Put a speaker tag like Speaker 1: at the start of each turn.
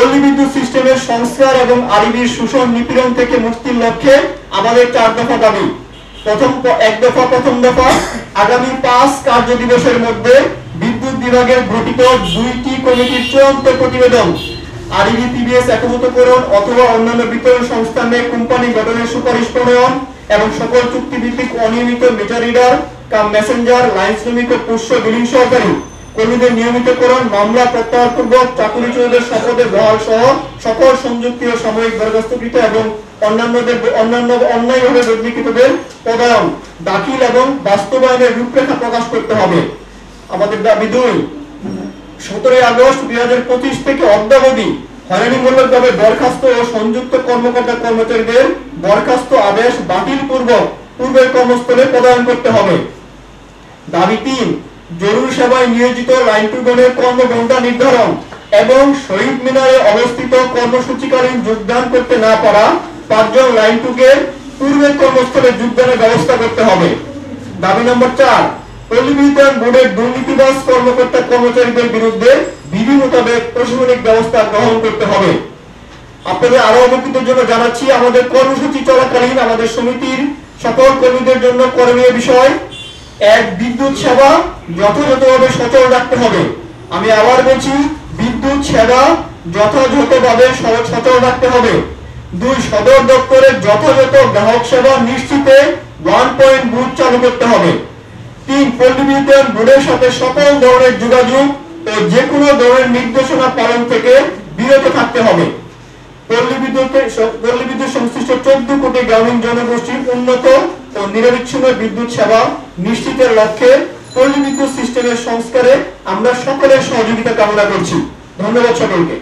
Speaker 1: পল্লী বিদ্যুৎ সিস্টেমের সংস্কার এবং আরবির শোষণ নিপীড়ন থেকে মুক্তির লক্ষ্যে আমাদের 4 দফা দাবি। প্রথম দফা আগামী 5 কার্য দিবসের মধ্যে বিদ্যুৎ বিভাগের গঠিত 2টি কমিটির চূড়ান্ত প্রতিবেদন আরবি পিবিএস একীভূতকরণ অথবা অন্যান্য বিতরণ সংস্থানে কোম্পানি গঠনের সুপারিশ প্রণয়ন এবং সকল চুক্তিভিত্তিক অনিয়মিত meter reader cum Messenger line শ্রমিক ও পোষ্য বিলিং সহকারী কর্মীদের নিয়মিতকরণ, মামলা প্রত্যাহারপূর্বক চাকুরিচ্যুতদের শপথের বহাল সহ সকল সংযুক্তি ও সাময়িক বরখাস্তকৃত এবং অন্যান্য অন্যায়ভাবে বদলিকৃতদের পদায়ন দাখিল এবং বাস্তবায়নের রূপরেখা প্রকাশ করতে হবে। আমাদের দাবি 2, 17 আগস্ট 2025 থেকে অদ্যাবধি হয়রানিমূলকভাবে বরখাস্ত ও সংযুক্ত কর্মকর্তা কর্মচারীদের বরখাস্ত আদেশ বাতিল পূর্বক পূর্বের কর্মস্থলে পদায়ন করতে হবে। দাবি 3, জরুরি সেবায় নিয়োজিত লাইন টুগণের কর্মঘণ্টা নির্ধারণ এবং শহীদ মিনারে অবস্থিত কর্মসূচিকালীন যোগদান করতে না পারা 5 জন লাইন টুগের পূর্বের কর্মস্থলে যোগদানের ব্যবস্থা করতে হবে। দাবি নম্বর 4, পল্লী বিদ্যুৎ বোর্ডের দুর্নীতিবাজ কর্মকর্তা কর্মচারীদের বিরুদ্ধে বিধি মোতাবেক প্রশাসনিক ব্যবস্থা গ্রহণ করতে হবে। আপনাদের আরো অবগতির জন্য জানাচ্ছি, আমাদের কর্মসূচি চলাকালীন আমাদের সমিতির সকল কর্মীদের জন্য করণীয় বিষয় 1, বিদ্যুৎ সেবা যথাযথভাবে সচল রাখতে হবে। আমি আবার বলছি, বিদ্যুৎ সেবা যথাযথভাবে সচল রাখতে হবে। 2, সদর দপ্তরের যথাযথ গ্রাহক সেবা নিশ্চিতে 1 পয়েন্ট বুথ চালু করতে হবে। 3, পল্লী বিদ্যুৎ বোর্ডের সাথে সকল ধরনের যোগাযোগ ও যে কোনো ধরনের নির্দেশনা পালন থেকে বিরত থাকতে হবে। পল্লী বিদ্যুৎ সংশ্লিষ্ট 14 কোটি গ্রামীণ জনগোষ্ঠীর উন্নত ও নিরবিচ্ছিন্ন বিদ্যুৎ সেবা নিশ্চিতের লক্ষ্যে পল্লী বিদ্যুৎ সিস্টেমের সংস্কারে আমরা সকলের সহযোগিতা কামনা করছি। ধন্যবাদ সকলকে।